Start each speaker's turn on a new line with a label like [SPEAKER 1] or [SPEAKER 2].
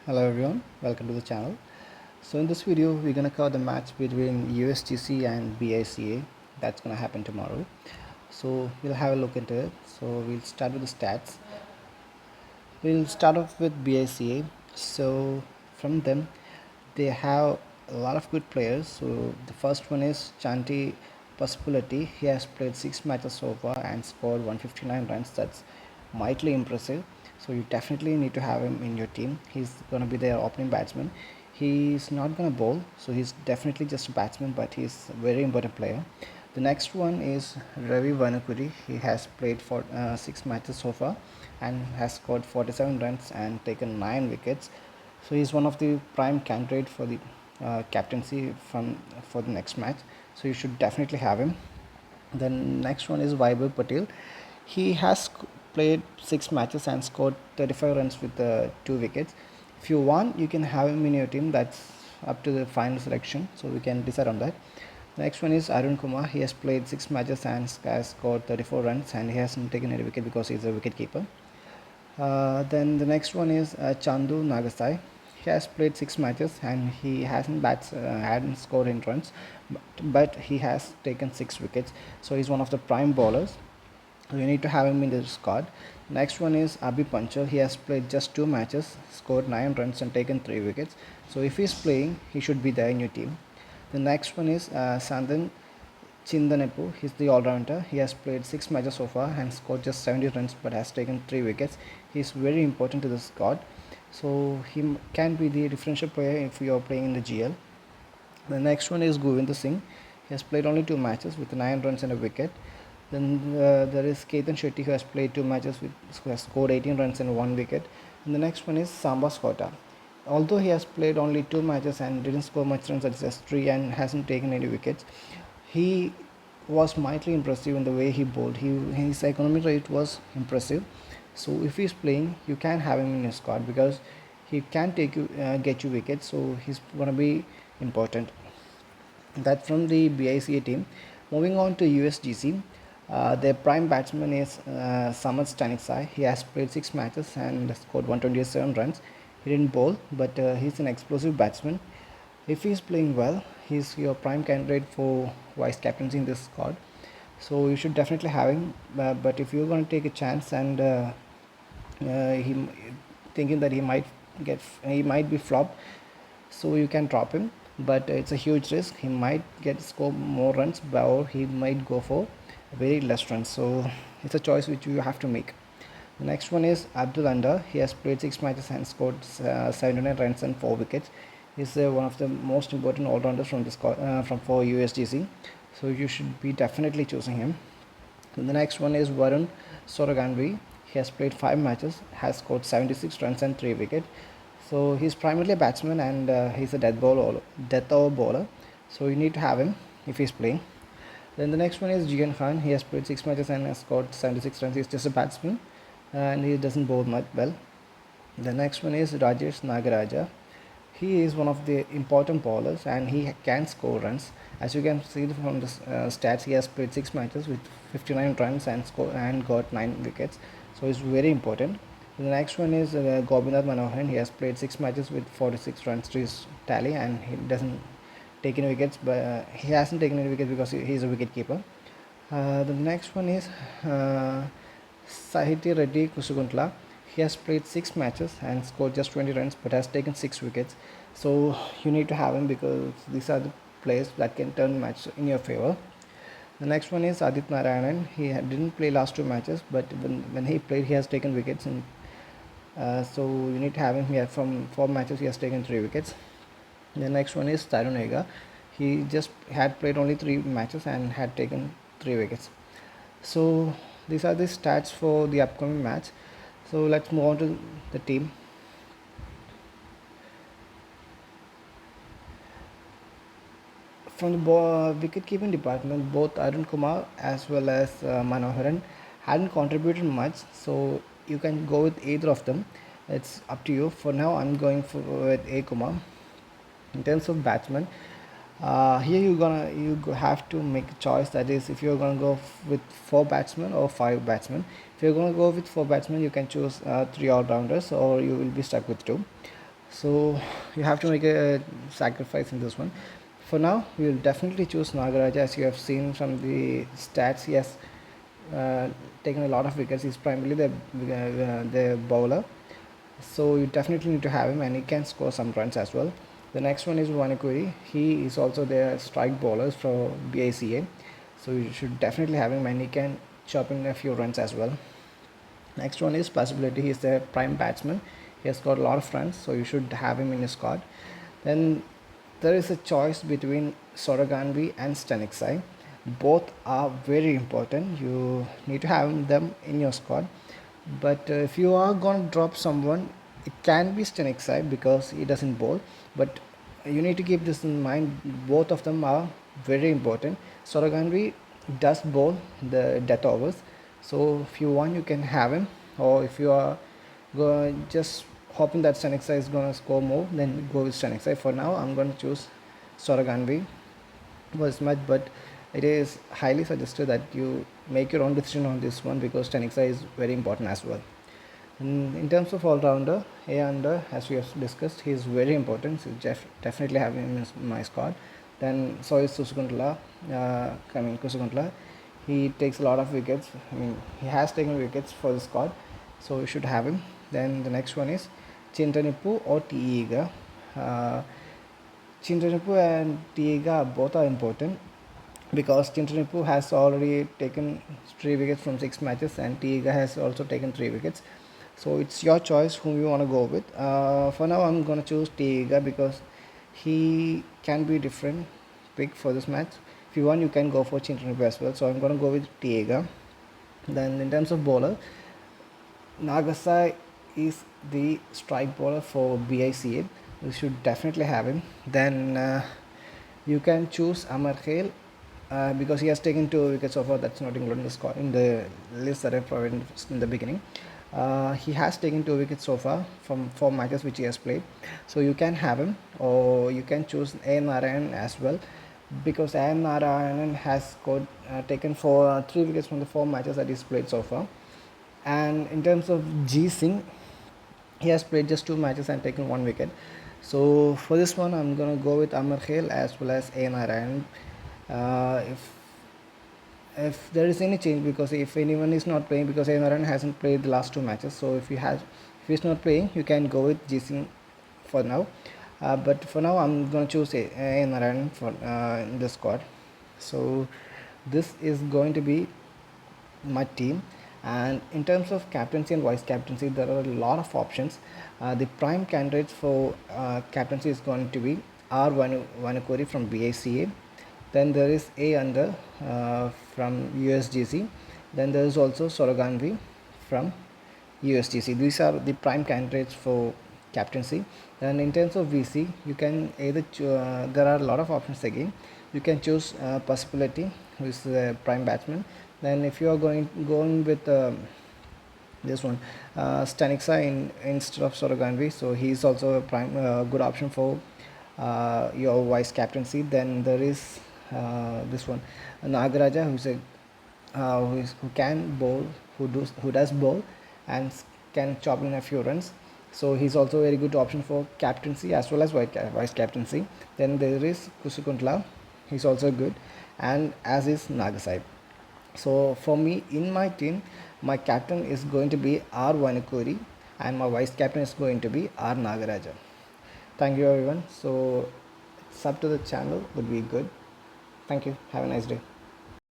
[SPEAKER 1] Hello everyone, welcome to the channel. So in this video we're going to cover the match between USGC and BICA that's going to happen tomorrow. So we'll have a look into it. So we'll start with the stats. We'll start off with BICA. So from them they have a lot of good players. So the first one is Chanti Pasupuleti. He has played 6 matches so far and scored 159 runs. That's mightily impressive. So you definitely need to have him in your team. He's going to be their opening batsman. He's not going to bowl, so he's definitely just a batsman, but he's a very important player. The next one is Ravi Vanukuri. He has played for 6 matches so far and has scored 47 runs and taken 9 wickets. So he's one of the prime candidate for the captaincy for the next match. So you should definitely have him. Then next one is Vaibhav Patel. He has played 6 matches and scored 35 runs with 2 wickets. If you want, you can have him in your team. That's up to the final selection. So we can decide on that. Next one is Arun Kumar. He has played 6 matches and has scored 34 runs, and he hasn't taken any wicket because he's a wicket keeper. Then the next one is Chandu Nagasai. He has played 6 matches and he hadn't scored in runs, but he has taken 6 wickets. So he's one of the prime bowlers. So you need to have him in the squad. Next one is Abhi Panchal. He has played just 2 matches, scored 9 runs and taken 3 wickets. So if he's playing, he should be there in your team. The next one is Sandan Chindanepu. He's the all-rounder. He has played 6 matches so far and scored just 70 runs but has taken 3 wickets. He's very important to the squad. So he can be the differential player if you are playing in the GL. The next one is Govind Singh. He has played only 2 matches with 9 runs and a wicket. Then there is Ketan Shetty, who has played 2 matches who has scored 18 runs and 1 wicket. And the next one is Samba Skota. Although he has played only 2 matches and didn't score much runs at just 3 and hasn't taken any wickets, he was mightily impressive in the way he bowled. His economic rate was impressive. So if he's playing, you can have him in your squad because he can get you wickets. So he's gonna be important. That from the BICA team. Moving on to USGC, their prime batsman is Samad Stanisai. He has played 6 matches and scored 127 runs. He didn't bowl, but he's an explosive batsman. If he's playing well, he's your prime candidate for vice captaincy in this squad. So you should definitely have him. But if you're going to take a chance and he thinking that he might be flopped, so you can drop him. But it's a huge risk. He might score more runs, or he might go for very less runs. So it's a choice which you have to make. The next one is Abdul Under. He has played 6 matches and scored 79 runs and 4 wickets. He's one of the most important all-rounders from for USGC. So you should be definitely choosing him. And the next one is Varun Soraganvi. He has played 5 matches, has scored 76 runs and 3 wickets. So he's primarily a batsman and he's a death over bowler. So you need to have him if he's playing. Then the next one is Jigan Khan. He has played 6 matches and has scored 76 runs. He's just a batsman and he doesn't bowl much well. The next one is Rajesh Nagaraja. He is one of the important bowlers and he can score runs. As you can see from the stats, he has played 6 matches with 59 runs and got 9 wickets. So he's very important. The next one is Gobinath Manoharan. He has played 6 matches with 46 runs to his tally and he doesn't take any wickets, but he hasn't taken any wickets because he's a wicket keeper. The next one is Sahiti Reddy Kusuguntla. He has played 6 matches and scored just 20 runs but has taken 6 wickets. So you need to have him because these are the players that can turn match in your favor. The next one is Adit Narayanan. He didn't play last 2 matches, but when he played, he has taken wickets. So you need to have him here. From 4 matches, he has taken 3 wickets. The next one is Tarun Ega. He just had played only 3 matches and had taken 3 wickets. So these are the stats for the upcoming match. So let's move on to the team. From the wicket keeping department, both Arun Kumar as well as Manoharan hadn't contributed much, so you can go with either of them. It's up to you. For now, I'm going with A Kumar. In terms of batsmen, here you have to make a choice. That is, if you're gonna go with 4 batsmen or 5 batsmen. If you're gonna go with 4 batsmen, you can choose 3 all-rounders, or you will be stuck with 2. So you have to make a sacrifice in this one. For now, we will definitely choose Nagaraja. As you have seen from the stats, he has taken a lot of wickets. He's primarily the bowler, so you definitely need to have him, and he can score some runs as well. The next one is Vanikuri. He is also the strike bowler for BICA, so you should definitely have him, and he can chop in a few runs as well. Next one is Possibility. He is the prime batsman. He has got a lot of runs, so you should have him in your squad. Then there is a choice between Soraganvi and Stanixai. Both are very important. You need to have them in your squad. But if you are going to drop someone, it can be Stanixai because he doesn't bowl. But you need to keep this in mind. Both of them are very important. Soraganvi does bowl the death overs, so if you want, you can have him. Or if you are just hoping that Stanixai is going to score more, then go with Stanixai. For now, I'm going to choose Soraganvi for this match, but it is highly suggested that you make your own decision on this one because Stanixai is very important as well. In terms of all-rounder, A-under, as we have discussed, he is very important, so definitely have him in my squad. Then so is Kusukuntla. He takes a lot of wickets. I mean, he has taken wickets for the squad, so you should have him. Then the next one is Chintanipu or Tiiga. Chintanipu and Tiiga both are important because Chintanipu has already taken 3 wickets from 6 matches, and Tiiga has also taken 3 wickets. So it's your choice whom you want to go with. For now, I'm going to choose Tiiga because he can be different pick for this match. If you want, you can go for Chintanipu as well. So I'm going to go with Tiiga. Then in terms of bowler, Nagasai is the strike bowler for BICA. You should definitely have him. Then you can choose Amar Khail because he has taken 2 wickets so far. That's not included in the score in the list that I provided in the beginning. He has taken 2 wickets so far from 4 matches which he has played, so you can have him, or you can choose A. Narayan as well because A. Narayan has scored, taken 3 wickets from the 4 matches that he's played so far. And in terms of G. Singh, he has played just 2 matches and taken 1 wicket. So for this one, I'm gonna go with Amar Khail as well as A. Narayan. If there is any change, because if anyone is not playing, because A. Narayan hasn't played the last 2 matches, so if he's not playing, you can go with G. Singh for now. But for now, I'm gonna choose A. Narayan for in the squad. So this is going to be my team. And in terms of captaincy and vice captaincy, there are a lot of options. The prime candidates for captaincy is going to be R. Vanukuri from BICA. Then there is A. Under from USGC. Then there is also Soraganvi from USGC. These are the prime candidates for captaincy. Then in terms of VC, you can either there are a lot of options again. You can choose Possibility, who is the prime batsman. Then if you are going with this one, Stanixai instead of Soraganvi, so he is also a prime good option for your vice captaincy. Then there is this one, Nagaraja, who can bowl, who does bowl and can chop in a few runs. So he's also a very good option for captaincy as well as vice captaincy. Then there is Kusukuntla, he's also good, and as is Nagasai. So for me, in my team, my captain is going to be R. Vanukuri and my vice captain is going to be R. Nagaraja. Thank you everyone. So sub to the channel would be good. Thank you. Have a nice day.